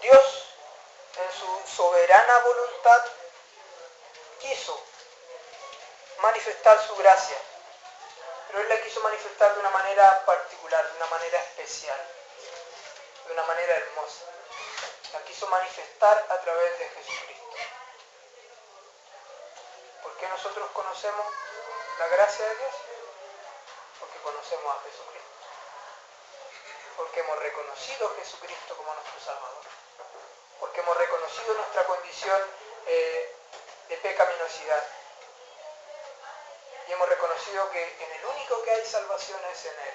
Dios, en su soberana voluntad, quiso manifestar su gracia, pero Él la quiso manifestar de una manera particular, de una manera especial, de una manera hermosa. La quiso manifestar a través de Jesucristo. ¿Por qué nosotros conocemos la gracia de Dios? Porque conocemos a Jesucristo. Porque hemos reconocido a Jesucristo como nuestro Salvador. Porque hemos reconocido nuestra condición de pecaminosidad. Y hemos reconocido que en el único que hay salvación es en Él.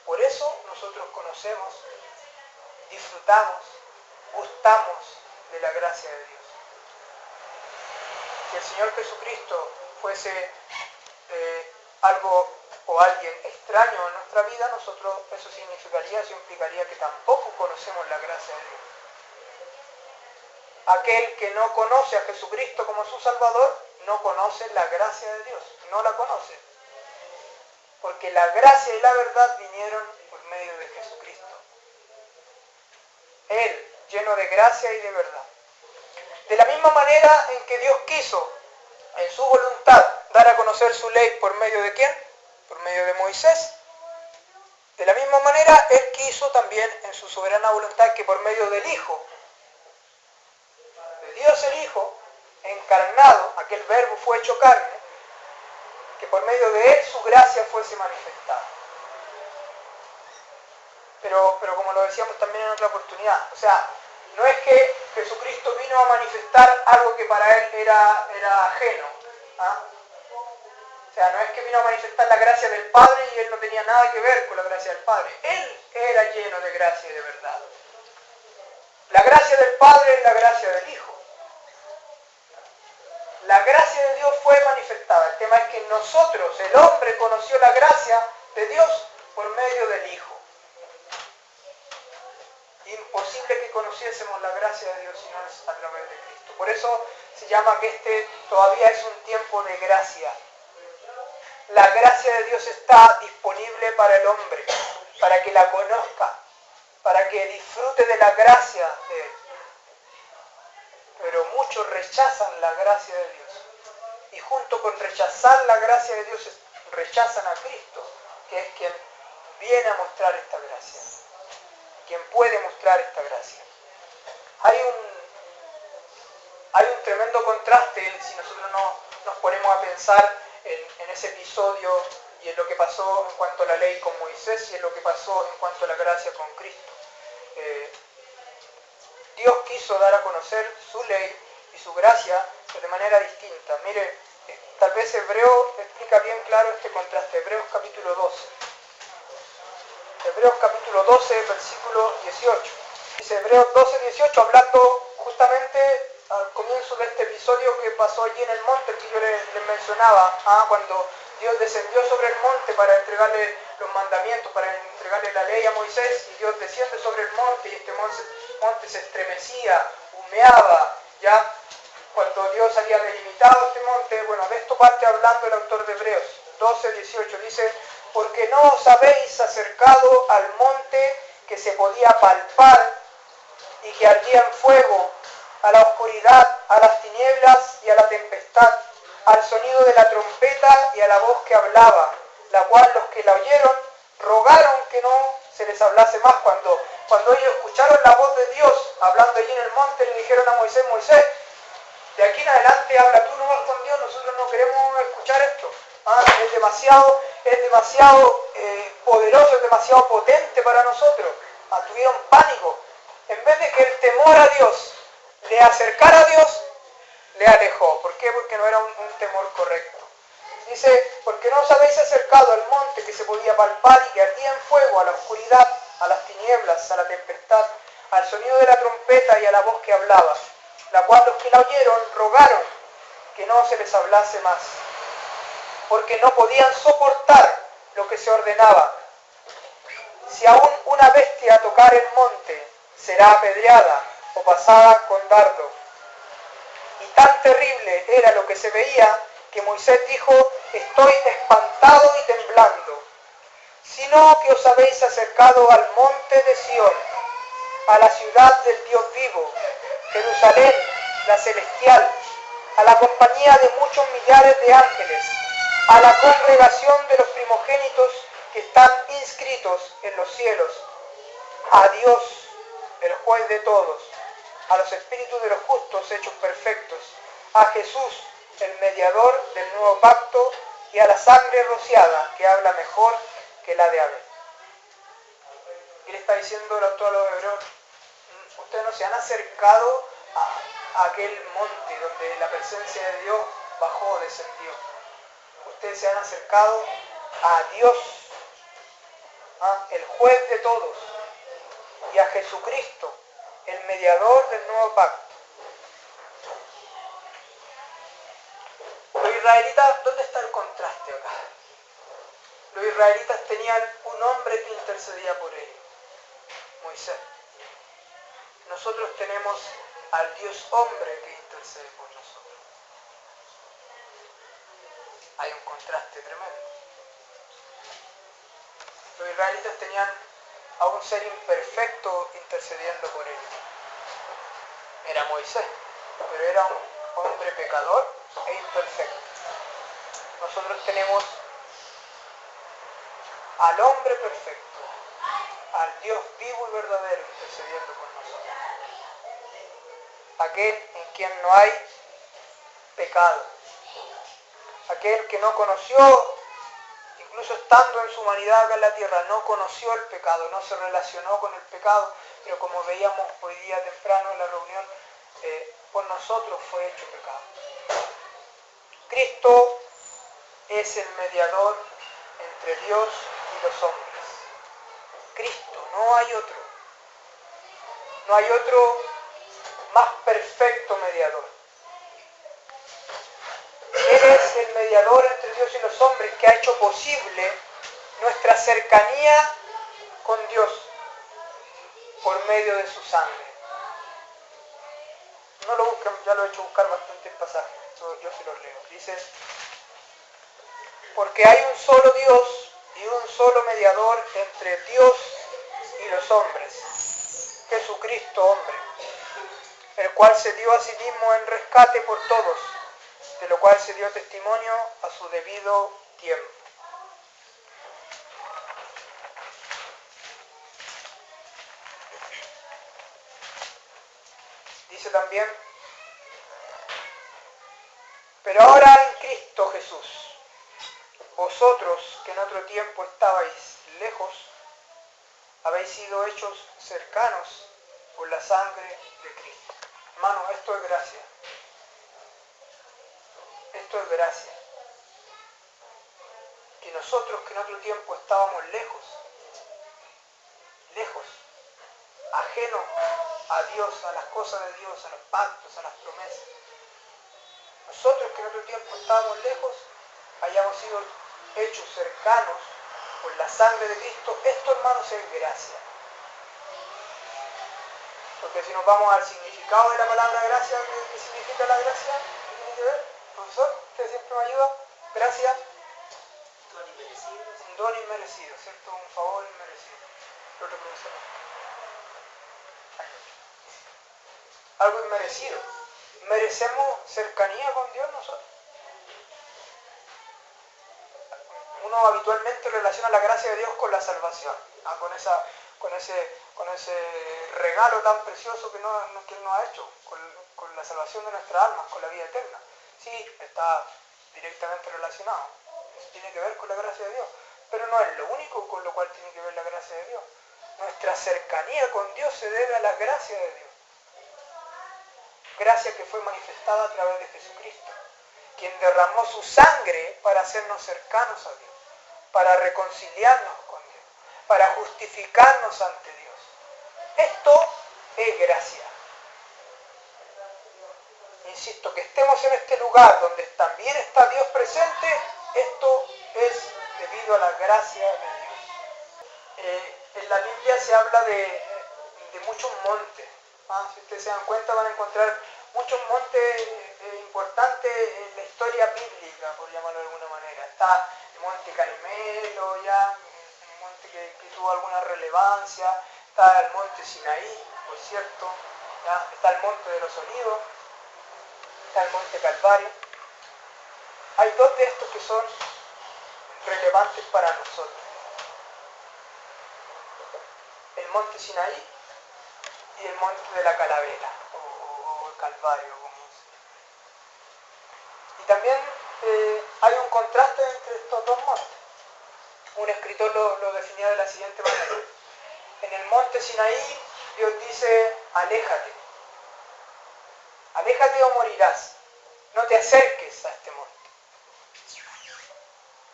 Por eso nosotros conocemos, disfrutamos, gustamos de la gracia de Dios. Si el Señor Jesucristo fuese algo o alguien extraño en nuestra vida, nosotros eso implicaría que tampoco conocemos la gracia de Dios. Aquel que no conoce a Jesucristo como su Salvador, no conoce la gracia de Dios, no la conoce. Porque la gracia y la verdad vinieron por medio de Jesucristo. Él, lleno de gracia y de verdad. De la misma manera en que Dios quiso, en su voluntad, dar a conocer su ley por medio de ¿quién? Por medio de Moisés. De la misma manera, Él quiso también, en su soberana voluntad, que por medio del Hijo, de Dios el Hijo, encarnado, aquel verbo fue hecho carne, que por medio de Él su gracia fuese manifestada. Pero como lo decíamos también en otra oportunidad, o sea, no es que Jesucristo vino a manifestar algo que para Él era ajeno. ¿Ah? O sea, no es que vino a manifestar la gracia del Padre y Él no tenía nada que ver con la gracia del Padre. Él era lleno de gracia y de verdad. La gracia del Padre es la gracia del Hijo. La gracia de Dios fue manifestada. El tema es que nosotros, el hombre, conoció la gracia de Dios por medio del Hijo. Imposible que conociésemos la gracia de Dios si no es a través de Cristo. Por eso se llama que este todavía es un tiempo de gracia. La gracia de Dios está disponible para el hombre, para que la conozca, para que disfrute de la gracia de Él. Pero muchos rechazan la gracia de Dios. Y junto con rechazar la gracia de Dios, rechazan a Cristo, que es quien viene a mostrar esta gracia. Quien puede mostrar esta gracia. Hay un tremendo contraste si nosotros nos ponemos a pensar en ese episodio y en lo que pasó en cuanto a la ley con Moisés y en lo que pasó en cuanto a la gracia con Cristo. Dios quiso dar a conocer su ley y su gracia de manera distinta. Mire, tal vez Hebreo explica bien claro este contraste. Hebreos capítulo 12. Hebreos capítulo 12, versículo 18. Dice Hebreos 12, 18, hablando justamente al comienzo de este episodio que pasó allí en el monte, que yo les mencionaba, cuando Dios descendió sobre el monte para entregarle los mandamientos, para entregarle la ley a Moisés, y Dios desciende sobre el monte y este monte se estremecía, humeaba, ya cuando Dios había delimitado este monte. Bueno, de esto parte hablando el autor de Hebreos 12, 18, dice: porque no os habéis acercado al monte que se podía palpar y que ardía en fuego, a la oscuridad, a las tinieblas y a la tempestad, al sonido de la trompeta y a la voz que hablaba, la cual los que la oyeron rogaron que no se les hablase más. Cuando ellos escucharon la voz de Dios hablando allí en el monte, le dijeron a Moisés: Moisés, de aquí en adelante habla tú nomás con Dios, nosotros no queremos escuchar esto. Es demasiado poderoso, es demasiado potente para nosotros. Tuvieron pánico. En vez de que el temor a Dios le acercara a Dios, le alejó. ¿Por qué? Porque no era un temor correcto. Dice: porque no os habéis acercado al monte que se podía palpar y que ardía en fuego, a la oscuridad, a las tinieblas, a la tempestad, al sonido de la trompeta y a la voz que hablaba, la cual los que la oyeron rogaron que no se les hablase más, porque no podían soportar lo que se ordenaba. Si aún una bestia tocar el monte, será apedreada o pasada con dardo. Y tan terrible era lo que se veía, que Moisés dijo: estoy espantado y temblando. Sino que os habéis acercado al monte de Sión, a la ciudad del Dios vivo, Jerusalén, la celestial, a la compañía de muchos millares de ángeles, a la congregación de los primogénitos que están inscritos en los cielos, a Dios, el juez de todos, a los espíritus de los justos hechos perfectos, a Jesús, el mediador del nuevo pacto, y a la sangre rociada, que habla mejor que la de Abel. ¿Qué le está diciendo el autor a los hebreos? Ustedes no se han acercado a aquel monte donde la presencia de Dios bajó, descendió. Ustedes se han acercado a Dios, el juez de todos, y a Jesucristo, el mediador del nuevo pacto. Los israelitas, ¿dónde está el contraste acá? Los israelitas tenían un hombre que intercedía por ellos, Moisés. Nosotros tenemos al Dios hombre que intercede por nosotros. Hay un contraste tremendo. Los israelitas tenían a un ser imperfecto intercediendo por ellos. Era Moisés, pero era un hombre pecador e imperfecto. Nosotros tenemos al hombre perfecto, al Dios vivo y verdadero intercediendo por nosotros. Aquel en quien no hay pecado. Aquel que no conoció, incluso estando en su humanidad acá en la tierra, no conoció el pecado, no se relacionó con el pecado, pero como veíamos hoy día temprano en la reunión, por nosotros fue hecho pecado. Cristo es el mediador entre Dios y los hombres. Cristo, no hay otro. No hay otro más perfecto mediador. Él es el mediador entre Dios y los hombres que ha hecho posible nuestra cercanía con Dios por medio de su sangre. No lo busquen, ya lo he hecho buscar bastantes pasajes, yo se los leo. Dice, porque hay un solo Dios y un solo mediador entre Dios y los hombres, Jesucristo hombre, el cual se dio a sí mismo en rescate por todos, de lo cual se dio testimonio a su debido tiempo. Dice también, pero ahora en Cristo Jesús, vosotros que en otro tiempo estabais lejos, habéis sido hechos cercanos por la sangre de Cristo. Hermano, esto es gracia. Esto es gracia. Que nosotros que en otro tiempo estábamos lejos, ajenos a Dios, a las cosas de Dios, a los pactos, a las promesas. Nosotros que en otro tiempo estábamos lejos, hayamos sido hechos cercanos por la sangre de Cristo. Esto, hermanos, es gracia. Porque si nos vamos al significado de la palabra gracia, ¿qué significa la gracia? ¿Qué tiene que ver? Profesor, usted siempre me ayuda. Gracia. Don inmerecido. Un don inmerecido, ¿cierto? Un favor inmerecido. El otro profesor. Algo inmerecido. ¿Merecemos cercanía con Dios nosotros? Uno habitualmente relaciona la gracia de Dios con la salvación, con ese regalo tan precioso que Él nos ha hecho, con la salvación de nuestras almas, con la vida eterna. Sí, está directamente relacionado, tiene que ver con la gracia de Dios, pero no es lo único con lo cual tiene que ver la gracia de Dios. Nuestra cercanía con Dios se debe a la gracia de Dios. Gracia que fue manifestada a través de Jesucristo, quien derramó su sangre para hacernos cercanos a Dios, para reconciliarnos con Dios, para justificarnos ante Dios. Esto es gracia. Insisto, que estemos en este lugar donde también está Dios presente, esto es debido a la gracia de Dios. En la Biblia se habla de muchos montes. Si ustedes se dan cuenta, van a encontrar muchos montes importantes en la historia bíblica, por llamarlo de alguna manera. Está el monte Carmelo, ya, un monte que tuvo alguna relevancia. Está el monte Sinaí, por cierto, ¿ya? Está el Monte de los Olivos, está el Monte Calvario. Hay dos de estos que son relevantes para nosotros. El Monte Sinaí y el Monte de la Calavera, o el Calvario, como dice. Y también hay un contraste entre estos dos montes. Un escritor lo definía de la siguiente manera. En el Monte Sinaí, Dios dice, aléjate. Aléjate o morirás. No te acerques a este monte.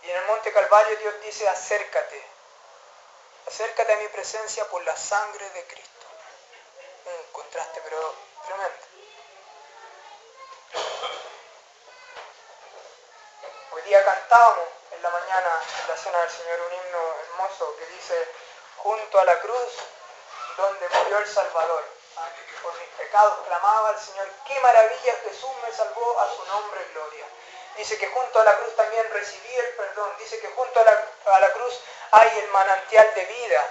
Y en el Monte Calvario, Dios dice, acércate. Acércate a mi presencia por la sangre de Cristo. Un contraste, pero tremendo. Hoy día cantábamos en la mañana, en la cena del Señor, un himno hermoso que dice, junto a la cruz donde murió el Salvador. Por mis pecados clamaba al Señor, qué maravilla, Jesús me salvó, a su nombre gloria. Dice que junto a la cruz también recibí el perdón. Dice que junto a la cruz hay el manantial de vida.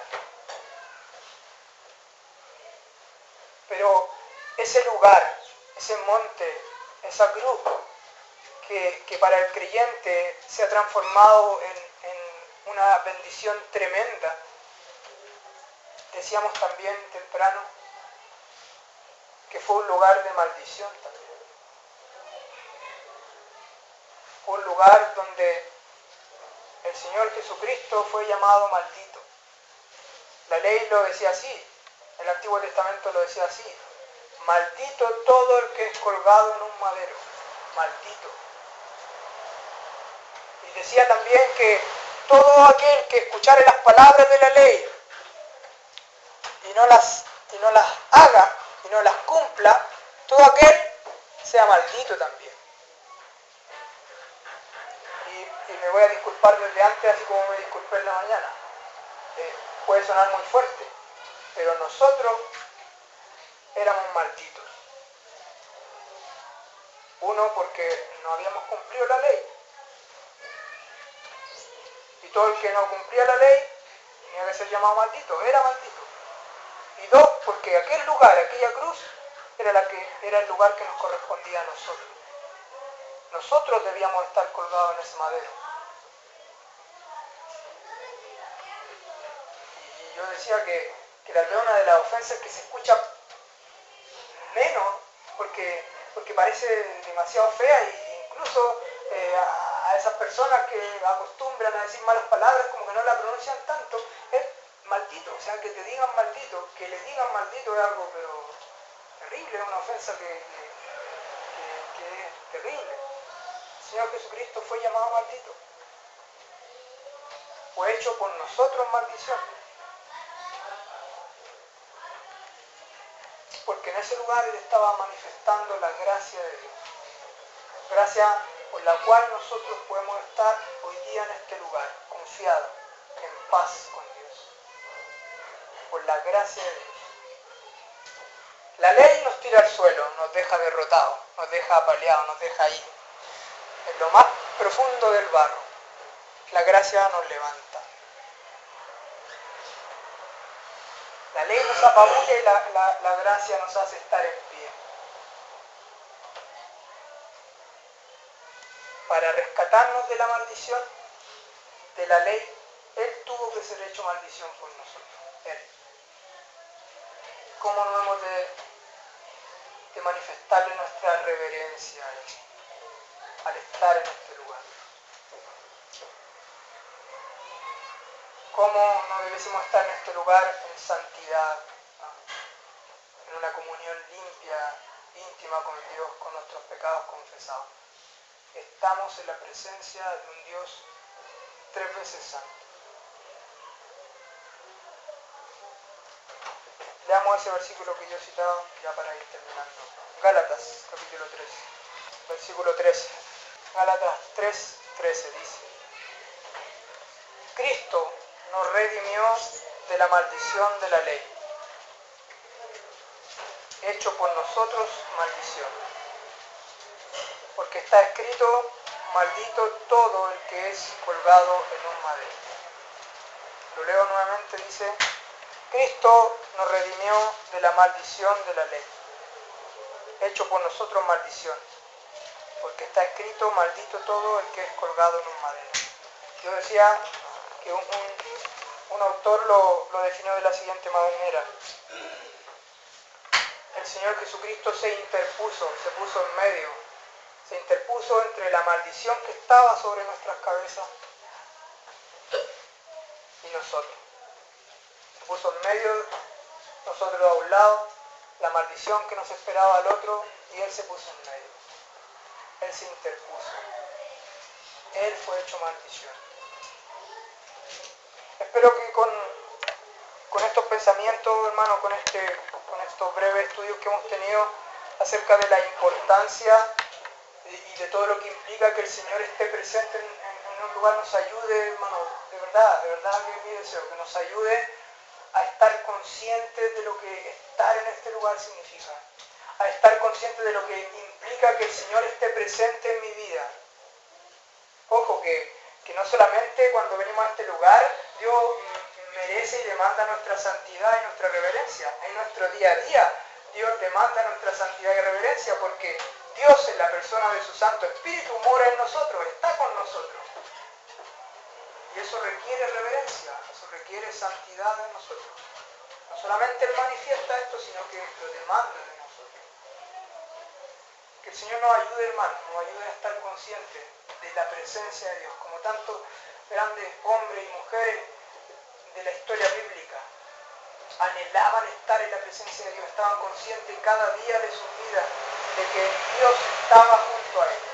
Pero ese lugar, ese monte, esa cruz, que para el creyente se ha transformado en una bendición tremenda, decíamos también temprano, que fue un lugar de maldición también. Un lugar donde el Señor Jesucristo fue llamado maldito. La ley lo decía así, el Antiguo Testamento lo decía así, maldito todo el que es colgado en un madero, maldito. Y decía también que todo aquel que escuchare las palabras de la ley y no las haga y no las cumpla, todo aquel sea maldito también. Y me voy a disculpar desde antes, así como me disculpé en la mañana. Puede sonar muy fuerte, pero nosotros éramos malditos. Uno, porque no habíamos cumplido la ley. Y todo el que no cumplía la ley tenía que ser llamado maldito, era maldito. Y dos, porque aquel lugar, aquella cruz, era el lugar que nos correspondía a nosotros. Nosotros debíamos estar colgados en ese madero. Y yo decía que tal vez una de las ofensas que se escucha menos, porque parece demasiado fea, e incluso a esas personas que acostumbran a decir malas palabras, como que no la pronuncian tanto, es maldito. O sea, que te digan maldito, que le digan maldito es algo pero terrible, es una ofensa que es terrible. El Señor Jesucristo fue llamado maldito. Fue hecho por nosotros maldición. Porque en ese lugar Él estaba manifestando la gracia de Dios. Gracia por la cual nosotros podemos estar hoy día en este lugar, confiados, en paz con Dios. Por la gracia de Dios. La ley nos tira al suelo, nos deja derrotados, nos deja apaleados, nos deja ahí, en lo más profundo del barro. La gracia nos levanta. La ley nos apabulla y la gracia nos hace estar en pie. Para rescatarnos de la maldición, de la ley, Él tuvo que ser hecho maldición por nosotros. Él. ¿Cómo no hemos de manifestarle nuestra reverencia a Él al estar en este lugar? ¿Cómo no debemos estar en este lugar en santidad, en una comunión limpia, íntima con Dios, con nuestros pecados confesados? Estamos en la presencia de un Dios 3 veces santo. Leamos ese versículo que yo citaba ya para ir terminando. Gálatas, capítulo 3, versículo 13. Gálatas 3:13 dice: Cristo nos redimió de la maldición de la ley, hecho por nosotros maldición. Porque está escrito, maldito todo el que es colgado en un madero. Lo leo nuevamente, dice: Cristo nos redimió de la maldición de la ley, hecho por nosotros maldición, porque está escrito, maldito todo el que es colgado en un madero. Yo decía que un autor lo definió de la siguiente manera: el Señor Jesucristo se interpuso, se puso en medio, se interpuso entre la maldición que estaba sobre nuestras cabezas y nosotros. Se puso en medio, nosotros a un lado, la maldición que nos esperaba al otro, y Él se puso en medio. Él se interpuso. Él fue hecho maldición. Espero que con estos pensamientos, hermano, con estos breves estudios que hemos tenido acerca de la importancia y de todo lo que implica que el Señor esté presente en un lugar, nos ayude, hermano, de verdad que es mi deseo, que nos ayude a estar conscientes de lo que estar en este lugar significa, a estar conscientes de lo que implica que el Señor esté presente en mi vida. Ojo, que no solamente cuando venimos a este lugar Dios merece y demanda nuestra santidad y nuestra reverencia. En nuestro día a día Dios demanda nuestra santidad y reverencia, porque Dios, en la persona de su Santo Espíritu, mora en nosotros, está con nosotros. Y eso requiere reverencia, eso requiere santidad en nosotros. No solamente Él manifiesta esto, sino que lo demanda de nosotros. Que el Señor nos ayude, hermano, nos ayude a estar conscientes de la presencia de Dios, como tantos grandes hombres y mujeres de la historia bíblica anhelaban estar en la presencia de Dios, estaban conscientes cada día de su vida de que Dios estaba junto a ellos.